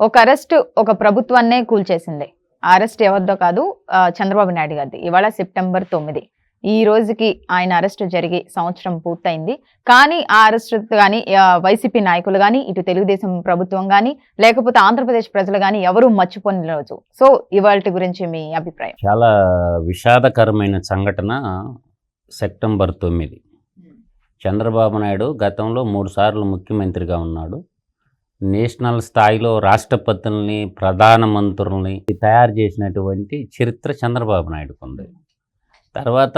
ఒక అరెస్ట్ ఒక ప్రభుత్వాన్నే కూల్చేసింది. ఆ అరెస్ట్ ఎవరిదో కాదు, చంద్రబాబు నాయుడు గారిది. ఇవాళ సెప్టెంబర్ 9. ఈ రోజుకి ఆయన అరెస్ట్ జరిగి సంవత్సరం పూర్తయింది. కానీ ఆ అరెస్ట్ కానీ వైసీపీ నాయకులు కానీ, ఇటు తెలుగుదేశం ప్రభుత్వం కానీ, లేకపోతే ఆంధ్రప్రదేశ్ ప్రజలు కానీ ఎవరూ మర్చిపోని రోజు. సో ఇవాల్టి గురించి మీ అభిప్రాయం? చాలా విషాదకరమైన సంఘటన. సెప్టెంబర్ 9 చంద్రబాబు నాయుడు గతంలో 3 సార్లు ముఖ్యమంత్రిగా ఉన్నాడు. నేషనల్ స్థాయిలో రాష్ట్రపతుల్ని, ప్రధానమంత్రుల్ని తయారు చేసినటువంటి చరిత్ర చంద్రబాబు నాయుడుకు ఉంది. తర్వాత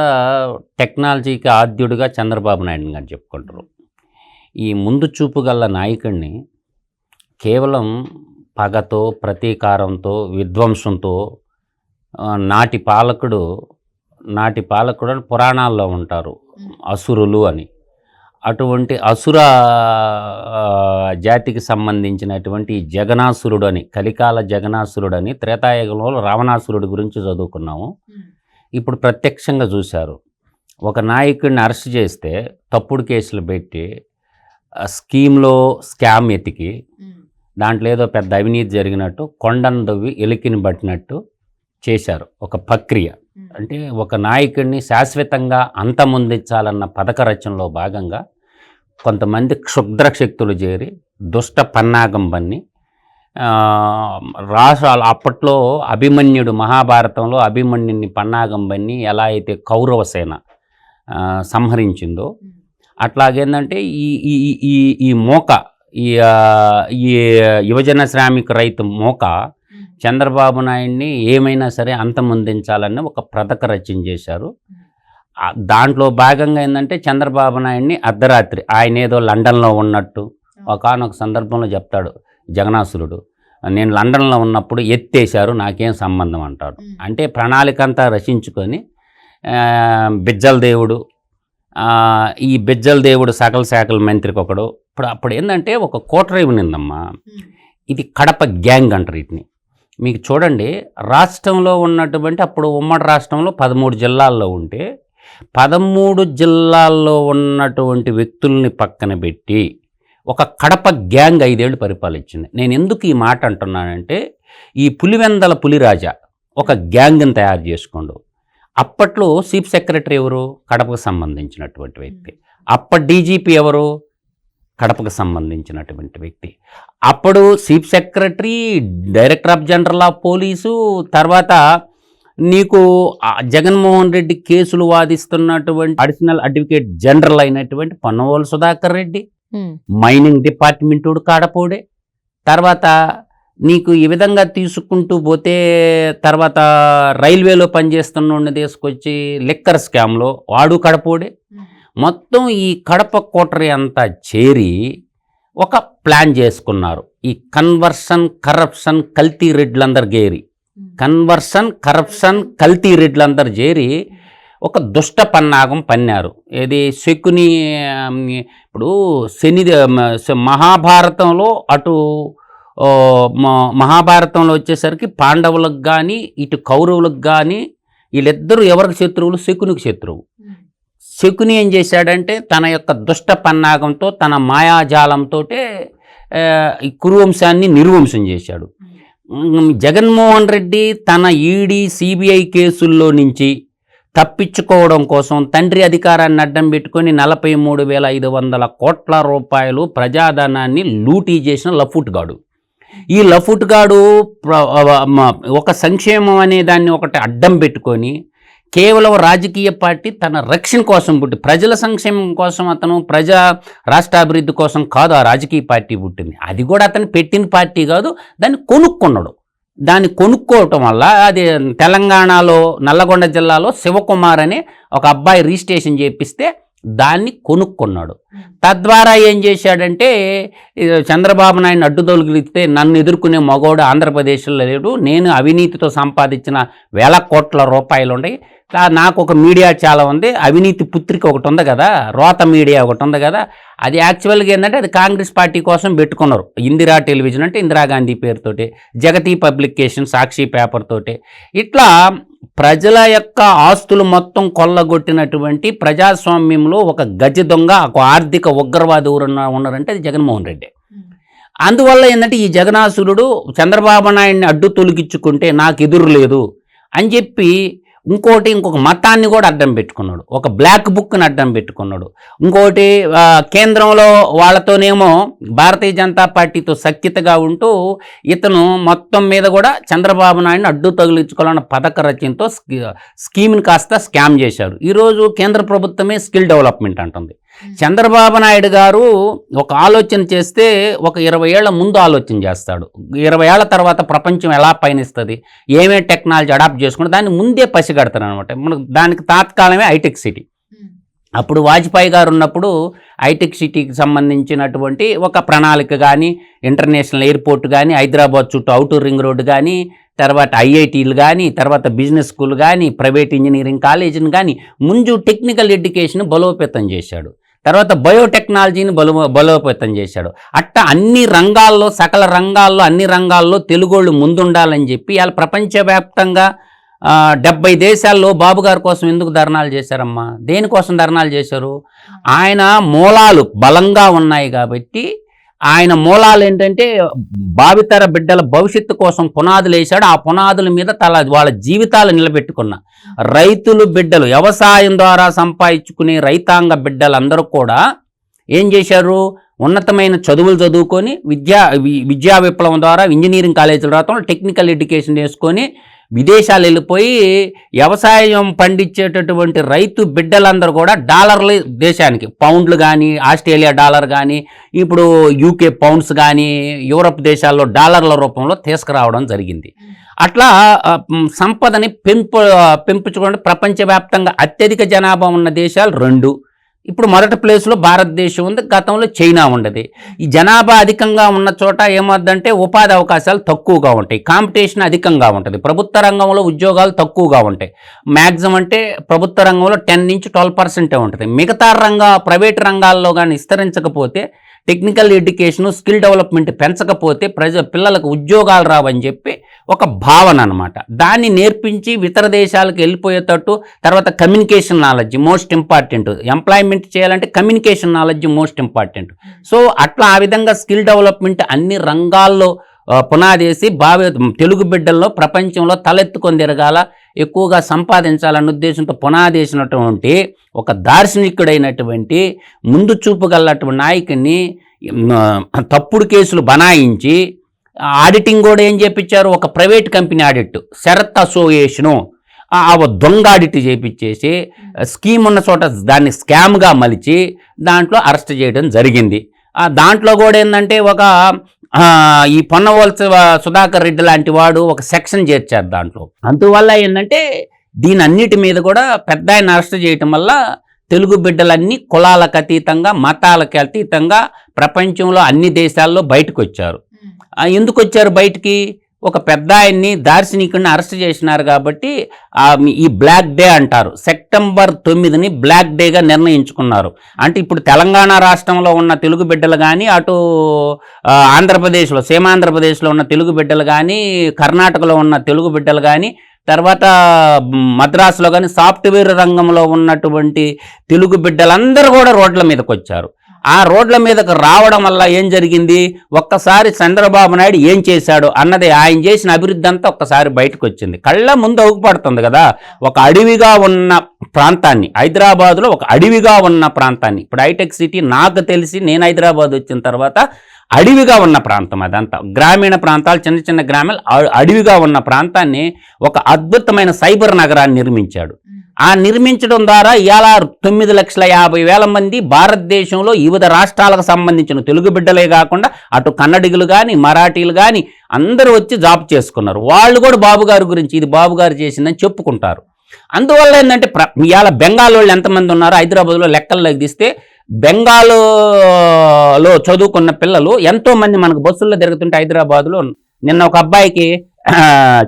టెక్నాలజీకి ఆద్యుడిగా చంద్రబాబు నాయుడు గారు చెప్పుకుంటారు. ఈ ముందు చూపు గల నాయకుడిని కేవలం పగతో, ప్రతీకారంతో, విధ్వంసంతో నాటి పాలకుడు అని పురాణాల్లో ఉంటారు, అసురులు అని. అటువంటి అసుర జాతికి సంబంధించినటువంటి జగనాసురుడు అని, కలికాల జగనాసురుడు అని త్రేతాయుగంలో రావణాసురుడి గురించి చదువుకున్నాము. ఇప్పుడు ప్రత్యక్షంగా చూశారు. ఒక నాయకుడిని అరెస్ట్ చేస్తే తప్పుడు కేసులు పెట్టి స్కీమ్లో స్కామ్ ఎతికి దాంట్లో ఏదో పెద్ద అవినీతి జరిగినట్టు కొండను దవ్వి ఎలికిని పట్టినట్టు చేశారు. ఒక ప్రక్రియ అంటే ఒక నాయకుడిని శాశ్వతంగా అంతమొందించాలన్న పథక రచనలో భాగంగా కొంతమంది క్షుద్ర శక్తులు చేరి దుష్ట పన్నాగం పన్ని రాష్ట్రాలు అప్పట్లో అభిమన్యుడు, మహాభారతంలో అభిమన్యుని పన్నాగం పన్ని ఎలా అయితే కౌరవ సేన సంహరించిందో అట్లాగేందంటే ఈ మోక, ఈ యువజన శ్రామిక రైతు మోక చంద్రబాబు నాయుడిని ఏమైనా సరే అంతమొందించాలని ఒక పథక రచన చేశారు. దాంట్లో భాగంగా ఏంటంటే చంద్రబాబు నాయుడిని అర్ధరాత్రి ఆయన ఏదో లండన్లో ఉన్నట్టు ఒకానొక సందర్భంలో చెప్తాడు జగనాసురుడు, నేను లండన్లో ఉన్నప్పుడు ఎత్తేశారు, నాకేం సంబంధం అంటాడు. అంటే ప్రణాళిక అంతా రచించుకొని బిజ్జల దేవుడు, ఈ బిజ్జల దేవుడు సకల శాఖల మంత్రికి ఒకడు. అప్పుడు ఏంటంటే ఒక కోటరీ ఉన్నిందమ్మా, ఇది కడప గ్యాంగ్ అంటారు వీటిని. మీకు చూడండి, రాష్ట్రంలో ఉన్నటువంటి అప్పుడు ఉమ్మడి రాష్ట్రంలో 13 జిల్లాల్లో ఉంటే 13 జిల్లాల్లో ఉన్నటువంటి వ్యక్తుల్ని పక్కన పెట్టి ఒక కడప గ్యాంగ్ 5 ఏళ్ళు పరిపాలించింది. నేను ఎందుకు ఈ మాట అంటున్నానంటే, ఈ పులివెందల పులిరాజా ఒక గ్యాంగ్ని తయారు చేసుకోండు. అప్పట్లో చీఫ్ సెక్రటరీ ఎవరు? కడపకు సంబంధించినటువంటి వ్యక్తి. అప్పటి డీజీపీ ఎవరు? కడపకు సంబంధించినటువంటి వ్యక్తి. అప్పుడు chief secretary, director of general of police, తర్వాత నీకు జగన్మోహన్ రెడ్డి కేసులు వాదిస్తున్నటువంటి అడిషనల్ అడ్వకేట్ జనరల్ అయినటువంటి పొన్నవోలు సుధాకర్ రెడ్డి, మైనింగ్ డిపార్ట్మెంట్ కాడపోడే. తర్వాత నీకు ఈ విధంగా తీసుకుంటూ పోతే తర్వాత రైల్వేలో పనిచేస్తున్న తీసుకొచ్చి లిక్కర్ స్కామ్లో వాడు కడపోడే. మొత్తం ఈ కడప కోటరీ అంతా చేరి ఒక ప్లాన్ చేసుకున్నారు. ఈ కన్వర్షన్, కరప్షన్, కల్తీ రెడ్లందరూ చేరి ఒక దుష్ట పన్నాగం పన్నారు. ఏది శకుని, ఇప్పుడు శని మహాభారతంలో అటు మహాభారతంలో వచ్చేసరికి పాండవులకు కానీ ఇటు కౌరవులకు కానీ వీళ్ళిద్దరూ ఎవరికి శత్రువులు? శకునికి శత్రువు. శకుని ఏం చేశాడంటే తన యొక్క దుష్ట పన్నాగంతో, తన మాయాజాలంతో ఈ కురువంశాన్ని నిర్వంశం చేశాడు. జగన్మోహన్ రెడ్డి తన ఈడీ, సిబిఐ కేసుల్లో నుంచి తప్పించుకోవడం కోసం తండ్రి అధికారాన్ని అడ్డం పెట్టుకొని 43,500 కోట్ల రూపాయలు ప్రజాధనాన్ని లూటీ చేసిన లఫుట్గాడు. ఈ లఫుట్గాడు ఒక సంక్షేమం అనే దాన్ని ఒకటి అడ్డం పెట్టుకొని కేవలం రాజకీయ పార్టీ తన రక్షణ కోసం పుట్టి, ప్రజల సంక్షేమం కోసం అతను రాష్ట్రాభివృద్ధి కోసం కాదు ఆ రాజకీయ పార్టీ పుట్టింది. అది కూడా అతను పెట్టిన పార్టీ కాదు, దాన్ని కొనుక్కున్నాడు. దాన్ని కొనుక్కోవటం వల్ల అది తెలంగాణలో నల్లగొండ జిల్లాలో శివకుమార్ అనే ఒక అబ్బాయి రిజిస్ట్రేషన్ చేపిస్తే దాన్ని కొనుక్కున్నాడు. తద్వారా ఏం చేశాడంటే చంద్రబాబు నాయుడిని అడ్డుదొలిగితే నన్ను ఎదుర్కొనే మగోడు ఆంధ్రప్రదేశ్లో లేడు, నేను అవినీతితో సంపాదించిన 1,000 కోట్ల రూపాయలు ఉన్నాయి, నాకు ఒక మీడియా చాలా ఉంది, అవినీతి పుత్రిక ఒకటి ఉంది కదా, రోత మీడియా ఒకటి ఉంది కదా, అది యాక్చువల్గా ఏంటంటే అది కాంగ్రెస్ పార్టీ కోసం పెట్టుకున్నారు. ఇందిరా టెలివిజన్ అంటే ఇందిరాగాంధీ పేరుతోటి, జగతి పబ్లికేషన్ సాక్షి పేపర్ తోటి, ఇట్లా ప్రజల యొక్క ఆస్తులు మొత్తం కొల్లగొట్టినటువంటి ప్రజాస్వామ్యంలో ఒక గజ దొంగ, ఒక ఆర్థిక ఉగ్రవాది ఎవరన్నా ఉన్నారంటే అది జగన్మోహన్ రెడ్డి. అందువల్ల ఏంటంటే ఈ జగనాసురుడు చంద్రబాబు నాయుడిని అడ్డు తొలగించుకుంటే నాకు ఎదురు లేదు అని చెప్పి ఇంకొక మతాన్ని కూడా అడ్డం పెట్టుకున్నాడు, ఒక బ్లాక్ బుక్ని అడ్డం పెట్టుకున్నాడు. ఇంకోటి కేంద్రంలో వాళ్ళతోనేమో భారతీయ జనతా పార్టీతో సఖ్యతగా ఉంటూ ఇతను మొత్తం మీద కూడా చంద్రబాబు నాయుడిని అడ్డు తగిలించుకోవాలన్న పథక రచనతో స్కీమ్ని కాస్త స్కామ్ చేశాడు. ఈరోజు కేంద్ర ప్రభుత్వమే స్కిల్ డెవలప్మెంట్ అంటుంది. చంద్రబాబు నాయుడు గారు ఒక ఆలోచన చేస్తే ఒక 20 ఏళ్ల ముందు ఆలోచన చేస్తాడు. 20 ఏళ్ల తర్వాత ప్రపంచం ఎలా పయనిస్తుంది, ఏమే టెక్నాలజీ అడాప్ట్ చేసుకుంటే దాన్ని ముందే పసిగడతారు అనమాట. మనకు దానికి తాత్కాలమే హైటెక్ సిటీ. అప్పుడు వాజ్పేయి గారు ఉన్నప్పుడు హైటెక్ సిటీకి సంబంధించినటువంటి ఒక ప్రణాళిక కానీ, ఇంటర్నేషనల్ ఎయిర్పోర్ట్ కానీ, హైదరాబాద్ చుట్టూ అవుటర్ రింగ్ రోడ్డు కానీ, తర్వాత ఐఐటీలు కానీ, తర్వాత బిజినెస్ స్కూల్ కానీ, ప్రైవేట్ ఇంజనీరింగ్ కాలేజీని కానీ ముందు టెక్నికల్ ఎడ్యుకేషన్ బలోపేతం చేశాడు. తర్వాత బయోటెక్నాలజీని బలోపేతం చేశాడు. అట్ట అన్ని రంగాల్లో, సకల రంగాల్లో, అన్ని రంగాల్లో తెలుగోళ్ళు ముందుండాలని చెప్పి వాళ్ళు ప్రపంచవ్యాప్తంగా 70 దేశాల్లో బాబు గారి కోసం ఎందుకు ధర్నాలు చేశారమ్మా? దేనికోసం ధర్నాలు చేశారు? ఆయన మూలాలు బలంగా ఉన్నాయి కాబట్టి, ఆయన మూలాలు ఏంటంటే భావితర బిడ్డల భవిష్యత్తు కోసం పునాదులు వేశాడు. ఆ పునాదుల మీద వాళ్ళ జీవితాలు నిలబెట్టుకున్న రైతులు బిడ్డలు, వ్యవసాయం ద్వారా సంపాదించుకునే రైతాంగ బిడ్డలందరూ కూడా ఏం చేశారు? ఉన్నతమైన చదువులు చదువుకొని విద్యా విప్లవం ద్వారా ఇంజనీరింగ్ కాలేజీల రావడం, టెక్నికల్ ఎడ్యుకేషన్ చేసుకొని విదేశాలు వెళ్ళిపోయి వ్యవసాయం పండించేటటువంటి రైతు బిడ్డలందరూ కూడా డాలర్లు దేశానికి, పౌండ్లు కానీ, ఆస్ట్రేలియా డాలర్ కానీ, ఇప్పుడు యూకే పౌండ్స్ కానీ, యూరప్ దేశాల్లో డాలర్ల రూపంలో తీసుకురావడం జరిగింది. అట్లా సంపదని పెంపుకోవడం. ప్రపంచవ్యాప్తంగా అత్యధిక జనాభా ఉన్న దేశాలు 2. ఇప్పుడు మొదటి ప్లేస్లో భారతదేశం ఉంది, గతంలో చైనా ఉండదు. ఈ జనాభా అధికంగా ఉన్న చోట ఏమవుద్దంటే ఉపాధి అవకాశాలు తక్కువగా ఉంటాయి, కాంపిటీషన్ అధికంగా ఉంటుంది, ప్రభుత్వ రంగంలో ఉద్యోగాలు తక్కువగా ఉంటాయి. మ్యాక్సిమం అంటే ప్రభుత్వ రంగంలో 10 నుంచి 12% ఉంటుంది. మిగతా ప్రైవేట్ రంగాల్లో కానీ విస్తరించకపోతే, టెక్నికల్ ఎడ్యుకేషన్, స్కిల్ డెవలప్మెంట్ పెంచకపోతే పిల్లలకు ఉద్యోగాలు రావని చెప్పి ఒక భావన అనమాట. దాన్ని నేర్పించి ఇతర దేశాలకు వెళ్ళిపోయేటట్టు. తర్వాత communication knowledge most important. Employment చేయాలంటే communication knowledge most important. So అట్లా ఆ విధంగా స్కిల్ డెవలప్మెంట్ అన్ని రంగాల్లో పునాదేసి తెలుగు బిడ్డల్లో ప్రపంచంలో తలెత్తుకొని తిరగాల, ఎక్కువగా సంపాదించాలన్న ఉద్దేశంతో పునాదేసినటువంటి ఒక దార్శనికుడైనటువంటి ముందు చూపుగలటువంటి నాయకుడిని తప్పుడు కేసులు బనాయించి ఆడిటింగ్ కూడా ఏం చేయించారు? ఒక private company audit, Sharath association దొంగ ఆడిట్ చేయించేసి స్కీమ్ ఉన్న చోట దాన్ని స్కామ్గా మలిచి దాంట్లో అరెస్ట్ చేయడం జరిగింది. దాంట్లో కూడా ఏంటంటే ఈ పొన్నవలస సుధాకర్ రెడ్డి లాంటి వాడు ఒక సెక్షన్ చేర్చారు దాంట్లో. అందువల్ల ఏంటంటే దీని అన్నిటి మీద కూడా పెద్ద ఆయన అరెస్ట్ చేయటం వల్ల తెలుగు బిడ్డలన్నీ కులాలకు అతీతంగా, మతాలకు అతీతంగా ప్రపంచంలో అన్ని దేశాల్లో బయటకు వచ్చారు. ఎందుకు వచ్చారు బయటికి? ఒక పెద్ద ఆయన్ని, దార్శనికుడిని అరెస్ట్ చేసినారు కాబట్టి ఈ బ్లాక్ డే అంటారు. సెప్టెంబర్ 9ని బ్లాక్ డేగా నిర్ణయించుకున్నారు. అంటే ఇప్పుడు తెలంగాణ రాష్ట్రంలో ఉన్న తెలుగు బిడ్డలు కానీ, అటు ఆంధ్రప్రదేశ్లో, సీమాంధ్రప్రదేశ్లో ఉన్న తెలుగు బిడ్డలు కానీ, కర్ణాటకలో ఉన్న తెలుగు బిడ్డలు కానీ, తర్వాత మద్రాసులో కానీ సాఫ్ట్వేర్ రంగంలో ఉన్నటువంటి తెలుగు బిడ్డలందరూ కూడా రోడ్ల మీదకి వచ్చారు. ఆ రోడ్ల మీదకు రావడం వల్ల ఏం జరిగింది? ఒక్కసారి చంద్రబాబు నాయుడు ఏం చేశాడు అన్నది, ఆయన చేసిన అభివృద్ధి అంతా ఒక్కసారి బయటకు వచ్చింది. కళ్ళ ముందు అవుపడుతుంది కదా. ఒక అడవిగా ఉన్న ప్రాంతాన్ని, హైదరాబాద్లో ఒక అడవిగా ఉన్న ప్రాంతాన్ని, ఇప్పుడు హైటెక్ సిటీ నాకు తెలిసి నేను హైదరాబాద్ వచ్చిన తర్వాత అడవిగా ఉన్న ప్రాంతం అదంతా, గ్రామీణ ప్రాంతాలు, చిన్న చిన్న గ్రామాలు, అడవిగా ఉన్న ప్రాంతాన్ని ఒక అద్భుతమైన సైబర్ నగరాన్ని నిర్మించాడు. ఆ నిర్మించడం ద్వారా ఇవాళ 9,50,000 మంది భారతదేశంలో వివిధ రాష్ట్రాలకు సంబంధించిన తెలుగు బిడ్డలే కాకుండా అటు కన్నడిగులు కానీ, మరాఠీలు కానీ అందరూ వచ్చి జాబ్ చేసుకున్నారు. వాళ్ళు కూడా బాబు గారి గురించి ఇది బాబు గారు చేసిందని చెప్పుకుంటారు. అందువల్ల ఏంటంటే ఇవాళ బెంగాల్ వాళ్ళు ఎంతమంది ఉన్నారు హైదరాబాద్లో లెక్కల్లోకి తీస్తే, బెంగాల్లో చదువుకున్న పిల్లలు ఎంతోమంది మనకు బస్సుల్లో తిరుగుతుంటే హైదరాబాద్లో. నిన్న ఒక అబ్బాయికి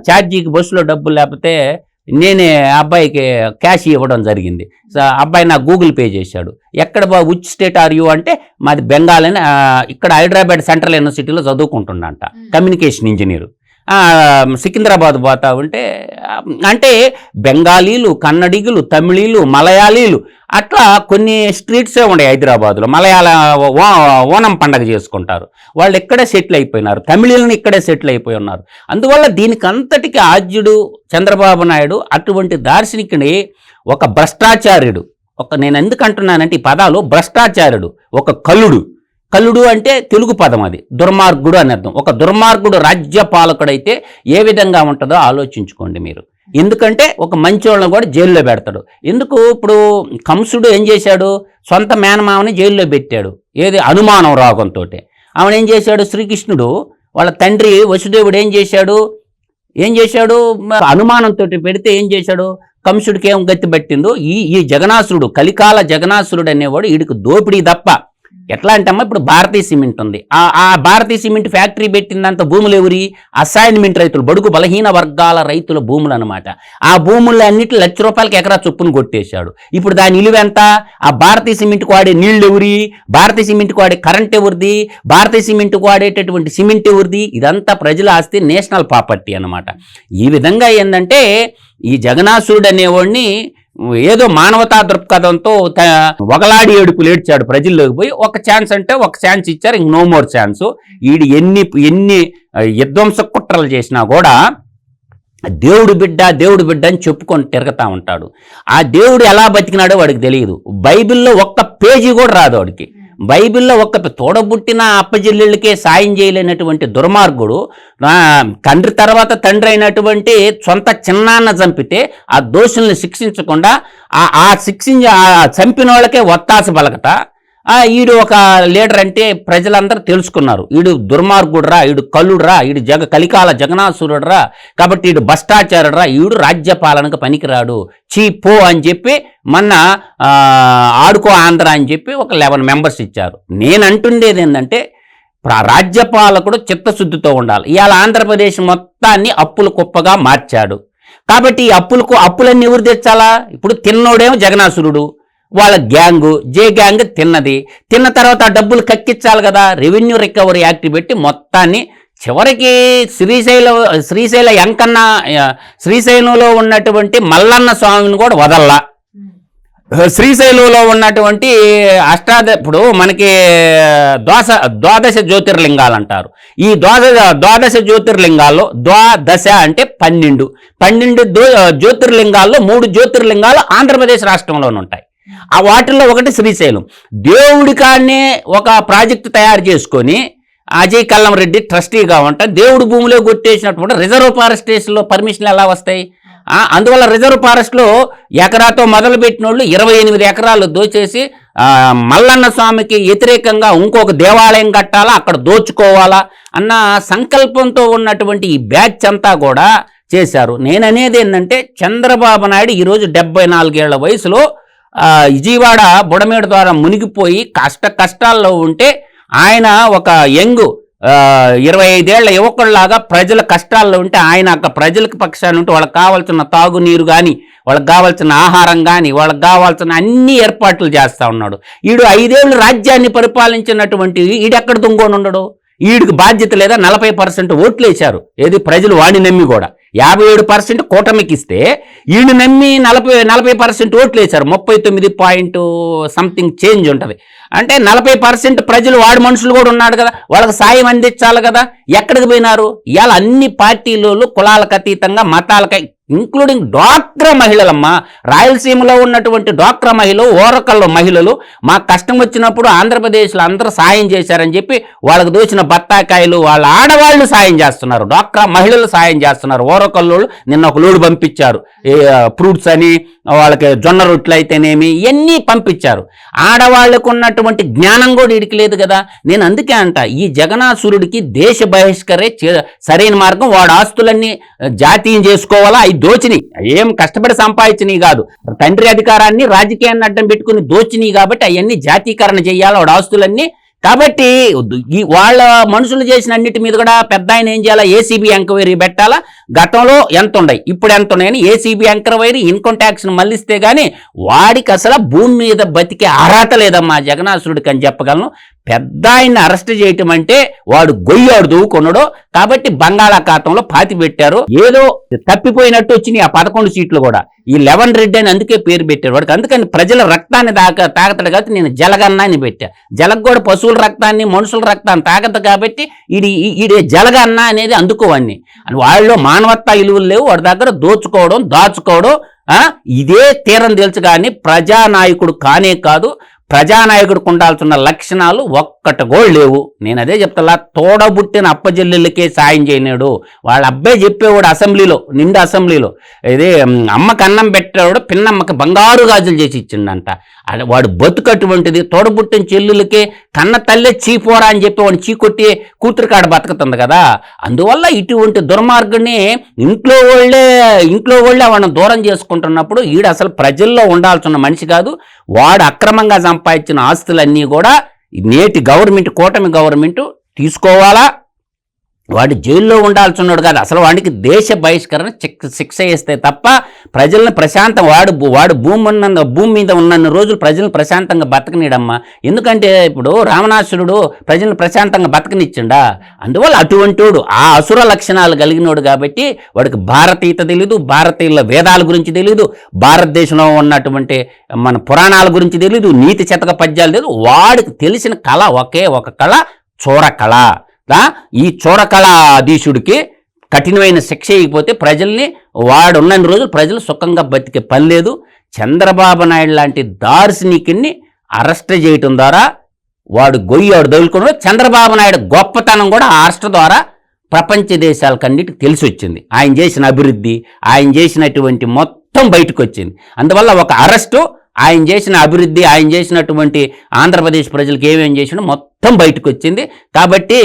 ఛార్జీకి బస్సులో డబ్బులు లేకపోతే నేనే అబ్బాయికి క్యాష్ ఇవ్వడం జరిగింది. అబ్బాయి నాకు గూగుల్ పే చేశాడు. ఎక్కడ విచ్ స్టేట్ ఆర్ యూ అంటే మాది బెంగాల్ అని, ఇక్కడ హైదరాబాద్ సెంట్రల్ యూనివర్సిటీలో చదువుకుంటుండంట, కమ్యూనికేషన్ ఇంజనీరు. సికింద్రాబాద్ పోతా ఉంటే అంటే బెంగాలీలు, కన్నడిగులు, తమిళీలు, మలయాళీలు అట్లా కొన్ని స్ట్రీట్సే ఉన్నాయి హైదరాబాద్లో. మలయాళ ఓనం పండగ చేసుకుంటారు, వాళ్ళు ఇక్కడే సెటిల్ అయిపోయినారు. తమిళీలను ఇక్కడే సెటిల్ అయిపోయి ఉన్నారు. అందువల్ల దీనికి అంతటికి ఆద్యుడు చంద్రబాబు నాయుడు అటువంటి దార్శనికుని, ఒక భ్రష్టాచార్యుడు, నేను ఎందుకు అంటున్నానంటే ఈ పదాలు భ్రష్టాచార్యుడు, ఒక కల్లుడు అంటే తెలుగు పదం, అది దుర్మార్గుడు అని అర్థం. ఒక దుర్మార్గుడు రాజ్యపాలకుడైతే ఏ విధంగా ఉంటుందో ఆలోచించుకోండి మీరు. ఎందుకంటే ఒక మంచోళ్ళని కూడా జైల్లో పెడతాడు. ఎందుకు? ఇప్పుడు కంసుడు ఏం చేశాడు? సొంత మేనమామని జైల్లో పెట్టాడు. ఏది? అనుమానం రాగంతో. ఆమెను ఏం చేశాడు? శ్రీకృష్ణుడు వాళ్ళ తండ్రి వసుదేవుడు ఏం చేశాడు? అనుమానంతో పెడితే ఏం చేశాడు? కంసుడికి ఏం గతి పట్టిందో ఈ జగనాసురుడు, కలికాల జగనాసురుడు అనేవాడు వీడికి దోపిడీ తప్ప. ఎట్లా అంటమ్మా, ఇప్పుడు భారతీయ సిమెంట్ ఉంది, ఆ భారతీయ సిమెంట్ ఫ్యాక్టరీ పెట్టినంత భూములు ఎవరి? అసైన్మెంట్ రైతులు, బడుగు బలహీన వర్గాల రైతుల భూములు అనమాట. ఆ భూముల్లో అన్నిటి ₹1,00,000 ఎకరా చొప్పును కొట్టేశాడు. ఇప్పుడు దాని విలువ ఎంత? ఆ భారతీయ సిమెంట్కి వాడే నీళ్లు ఎవరి? భారతీయ సిమెంట్కి వాడే కరెంట్ ఎవరిది? భారతీయ సిమెంట్కి వాడేటటువంటి సిమెంట్ ఎవరిది? ఇదంతా ప్రజల ఆస్తి, నేషనల్ ప్రాపర్టీ అనమాట. ఈ విధంగా ఏంటంటే ఈ జగనాసురుడు అనేవాడిని ఏదో మానవతా దృక్పథంతో ఒకలాడి ఏడుపులు ఏడ్చాడు ప్రజల్లోకి పోయి. ఒక ఛాన్స్ అంటే ఒక ఛాన్స్ ఇచ్చారు, ఇంక నో మోర్ ఛాన్స్. వీడు ఎన్ని విధ్వంస కుట్రలు చేసినా కూడా దేవుడు బిడ్డ అని చెప్పుకొని తిరుగుతూ ఉంటాడు. ఆ దేవుడు ఎలా బతికినాడో వాడికి తెలియదు. బైబిల్లో ఒక్క పేజీ కూడా రాదు వాడికి. బైబిల్లో ఒక్క తోడబుట్టిన అప్పచెల్లెళ్ళకే సాయం చేయలేనటువంటి దుర్మార్గుడు, తండ్రి తర్వాత తండ్రి అయినటువంటి సొంత చిన్నాన్న చంపితే ఆ దోషుల్ని శిక్షించకుండా చంపిన వాళ్ళకే ఒత్తాస బలకట. ఈడు ఒక లీడర్ అంటే ప్రజలందరూ తెలుసుకున్నారు, ఈడు దుర్మార్గుడురా, ఈడు కల్లుడురా, ఈడు కలికాల జగనాసురుడురా, కాబట్టి ఈడు భ్రష్టాచారుడురా, ఈడు రాజ్యపాలనకు పనికిరాడు, చీపో అని చెప్పి మొన్న ఆడుకో ఆంధ్ర అని చెప్పి ఒక 11 మెంబర్స్ ఇచ్చారు. నేను అంటుండేది ఏంటంటే రాజ్యపాలకుడు చిత్తశుద్ధితో ఉండాలి. ఇవాళ ఆంధ్రప్రదేశ్ మొత్తాన్ని అప్పుల కుప్పగా మార్చాడు. కాబట్టి ఈ అప్పులన్నీ ఎవరు తెచ్చాలా? ఇప్పుడు తిన్నోడేమో జగనాసురుడు, వాళ్ళ గ్యాంగు గ్యాంగ్ తిన్న తర్వాత ఆ డబ్బులు కక్కించాలి కదా. రెవెన్యూ రికవరీ యాక్ట్ పెట్టి మొత్తాన్ని చివరికి శ్రీశైల ఎంకన్న శ్రీశైలంలో ఉన్నటువంటి మల్లన్న స్వామిని కూడా వదల్లా. శ్రీశైలంలో ఉన్నటువంటి ఇప్పుడు మనకి ద్వాదశ జ్యోతిర్లింగాలు అంటారు. ఈ ద్వాదశ జ్యోతిర్లింగాల్లో ద్వాదశ అంటే 12 జ్యోతిర్లింగాల్లో 3 జ్యోతిర్లింగాలు ఆంధ్రప్రదేశ్ రాష్ట్రంలోనే ఉంటాయి. ఆ వాటిల్లో ఒకటి శ్రీశైలం. దేవుడి కాడనే ఒక ప్రాజెక్టు తయారు చేసుకొని అజయ్ కల్లం రెడ్డి ట్రస్టీగా ఉంటా దేవుడి భూమిలో కొట్టేసినటువంటి రిజర్వ్ ఫారెస్ట్ స్టేషన్లో పర్మిషన్లు ఎలా వస్తాయి? అందువల్ల రిజర్వ్ ఫారెస్ట్లో ఎకరాతో మొదలుపెట్టిన వాళ్ళు 28 ఎకరాలు దోచేసి మల్లన్న స్వామికి వ్యతిరేకంగా ఇంకొక దేవాలయం కట్టాలా, అక్కడ దోచుకోవాలా అన్న సంకల్పంతో ఉన్నటువంటి ఈ బ్యాచ్ అంతా కూడా చేశారు. నేననేది ఏంటంటే చంద్రబాబు నాయుడు ఈరోజు 74 ఏళ్ల వయసులో విజయవాడ బుడమేడు ద్వారా మునిగిపోయి కష్టాల్లో ఉంటే ఆయన ఒక యంగ్ 25 ఏళ్ల యువకుల్లాగా ప్రజల కష్టాల్లో ఉంటే ఆయన అక్కడ ప్రజలకు పక్షాన్ని ఉంటే వాళ్ళకి కావాల్సిన తాగునీరు కానీ, వాళ్ళకి కావాల్సిన ఆహారం కానీ, వాళ్ళకి కావాల్సిన అన్ని ఏర్పాట్లు చేస్తూ ఉన్నాడు. ఈడు 5 ఏళ్ళు రాజ్యాన్ని పరిపాలించినటువంటి ఈడెక్కడ దొంగోని ఉండడు? ఈడికి బాధ్యత లేదా? 40% ఓట్లు వేశారు. ఏది? ప్రజలు వాడిని నమ్మి కూడా 57% కూటమికి ఇస్తే ఈయన నమ్మి 40% ఓట్లు వేశారు. 39 చేంజ్ ఉంటుంది. అంటే 40% ప్రజలు వాడి మనుషులు కూడా ఉన్నాడు కదా, వాళ్ళకి సాయం అందించాలి కదా. ఎక్కడికి పోయినారు? ఇవాళ అన్ని పార్టీలు కులాలకు అతీతంగా మతాలకై ఇంక్లూడింగ్ డ్వాక్రా మహిళలమ్మ, రాయలసీమలో ఉన్నటువంటి డ్వాక్రా మహిళలు, ఓరకల్లో మహిళలు మా కష్టం వచ్చినప్పుడు ఆంధ్రప్రదేశ్లో అందరూ సాయం చేశారని చెప్పి వాళ్ళకు దోచిన బత్తాకాయలు వాళ్ళ ఆడవాళ్ళు సాయం చేస్తున్నారు, డ్వాక్రా మహిళలు సాయం చేస్తున్నారు. ఓరకల్లోళ్ళు నిన్న ఒక లోడు పంపించారు, ఫ్రూట్స్ అని, వాళ్ళకి జొన్న రొట్టెలు అయితేనేమి ఇవన్నీ పంపించారు. ఆడవాళ్ళకు ఉన్నటువంటి జ్ఞానం కూడా వీడికి లేదు కదా. నేను అందుకే అంట, ఈ జగనాసురుడికి దేశ బహిష్కరే సరైన మార్గం. వాడు ఆస్తులన్నీ జాతీయం చేసుకోవాలా, అవి దోచిని, ఏం కష్టపడి సంపాదించినవి కాదు, తండ్రి అధికారాన్ని రాజకీయాన్ని అడ్డం పెట్టుకుని దోచిని కాబట్టి అవన్నీ జాతీకరణ చేయాలి వాడు ఆస్తులన్నీ. కాబట్టి వాళ్ళ మనుషులు చేసిన అన్నిటి మీద కూడా పెద్ద ఆయన ఏం చేయాలా? ఏసీబీ ఎంక్వైరీ పెట్టాలా. గతంలో ఎంత ఉన్నాయి, ఇప్పుడు ఎంత ఉన్నాయని ఏసీబీ ఎంక్వైరీ, ఇన్కమ్ ట్యాక్స్ను మళ్ళిస్తే కానీ వాడికి అసలు భూమి మీద బతికే అర్హత లేదమ్మా జగనాసురుడికి అని చెప్పగలను. పెద్ద ఆయన్ని అరెస్ట్ చేయటం అంటే వాడు గొయ్యాడు దూకున్నాడు కాబట్టి బంగాళాఖాతంలో పాతి పెట్టారు. ఏదో తప్పిపోయినట్టు వచ్చినాయి ఆ 11 సీట్లు కూడా. ఈ 11 రెడ్డి అని అందుకే పేరు పెట్టారు వాడికి. అందుకని ప్రజల రక్తాన్ని తాగతాడు కాబట్టి నేను జలగన్న అని పెట్టా. జలగ కూడా పశువుల రక్తాన్ని మనుషుల రక్తాన్ని తాగదు కాబట్టి ఈడే జలగన్న అనేది అందుకోవన్నీ. వాళ్ళలో మానవత్వ విలువలు లేవు. వాడి దగ్గర దోచుకోవడం దాచుకోవడం ఇదే తీరం తెలుసు. కానీ ప్రజానాయకుడు కానే కాదు. ప్రజానాయకుడికి ఉండాల్సిన లక్షణాలు ఒక్కటి కూడా లేవు. నేను అదే చెప్తా, తోడబుట్టిన అప్పజెల్లెళ్ళకే సాయం చేయలేడు. వాళ్ళ అబ్బాయి చెప్పేవాడు అసెంబ్లీలో, నిండు అసెంబ్లీలో, ఇదే అమ్మకి అన్నం పెట్టేవాడు పిన్నమ్మకి బంగారు గాజులు చేసి ఇచ్చిండంట. వాడు బతుకు అటువంటిది. తోడబుట్టిన చెల్లులకే కన్న తల్లే చీపోరా అని చెప్పి వాడిని చీకొట్టి కూతురు కాడ బతుకుతుంది కదా. అందువల్ల ఇటువంటి దుర్మార్గుని ఇంట్లో వాళ్ళే వాడిని దూరం చేసుకుంటున్నప్పుడు ఈడు అసలు ప్రజల్లో ఉండాల్సిన మనిషి కాదు. వాడు అక్రమంగా సంపాదించిన ఆస్తులన్నీ కూడా నేటి గవర్నమెంట్, కూటమి గవర్నమెంట్ తీసుకోవాలా. వాడు జైల్లో ఉండాల్సిన్నాడు కాదు. అసలు వాడికి దేశ బహిష్కరణ శిక్ష వేస్తే తప్ప ప్రజలను ప్రశాంతం వాడు భూమి మీద ఉన్న రోజులు ప్రజలను ప్రశాంతంగా బతకనీడమ్మా. ఎందుకంటే ఇప్పుడు రావణాసురుడు ప్రజలను ప్రశాంతంగా బతకనిచ్చిండా. అందువల్ల అటువంటి వాడు ఆ అసుర లక్షణాలు కలిగినోడు కాబట్టి వాడికి భారతీయత తెలీదు, భారతీయుల వేదాల గురించి తెలీదు, భారతదేశంలో ఉన్నటువంటి మన పురాణాల గురించి తెలీదు, నీతి శతక పద్యాలు తెలీదు. వాడికి తెలిసిన కళ ఒకే ఒక కళ, చోరకళ. ఈ చోరకళాధీశుడికి కఠినమైన శిక్ష ఇవ్వకపోతే ప్రజల్ని వాడు ఉన్న రోజులు ప్రజలు సుఖంగా బతికే పని లేదు. చంద్రబాబు నాయుడు లాంటి దార్శనికుడిని అరెస్ట్ చేయటం ద్వారా వాడు గొయ్యాడు దొరుకున్నాడు. చంద్రబాబు నాయుడు గొప్పతనం కూడా ఆ అరెస్ట్ ద్వారా ప్రపంచ దేశాలకన్నిటికి తెలిసి వచ్చింది. ఆయన చేసిన అభివృద్ధి, ఆయన చేసినటువంటి మొత్తం బయటకు వచ్చింది. అందువల్ల ఒక అరెస్టు, ఆయన చేసిన అభివృద్ధి, ఆయన చేసినటువంటి ఆంధ్రప్రదేశ్ ప్రజలకు ఏమేం చేసినా మొత్తం బయటకు వచ్చింది. కాబట్టి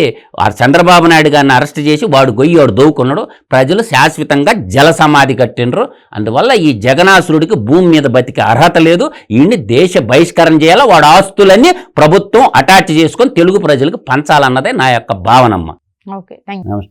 చంద్రబాబు నాయుడు గారిని అరెస్ట్ చేసి వాడు గొయ్యాడు దోవుకున్నాడు. ప్రజలు శాశ్వతంగా జల సమాధి కట్టినరు. అందువల్ల ఈ జగనాసురుడికి భూమి మీద బతికే అర్హత లేదు. ఈయన్ని దేశ బహిష్కరణ చేయాలా. వాడు ఆస్తులన్నీ ప్రభుత్వం అటాచ్ చేసుకొని తెలుగు ప్రజలకు పంచాలన్నదే నా యొక్క భావనమ్మ. Okay, thank you.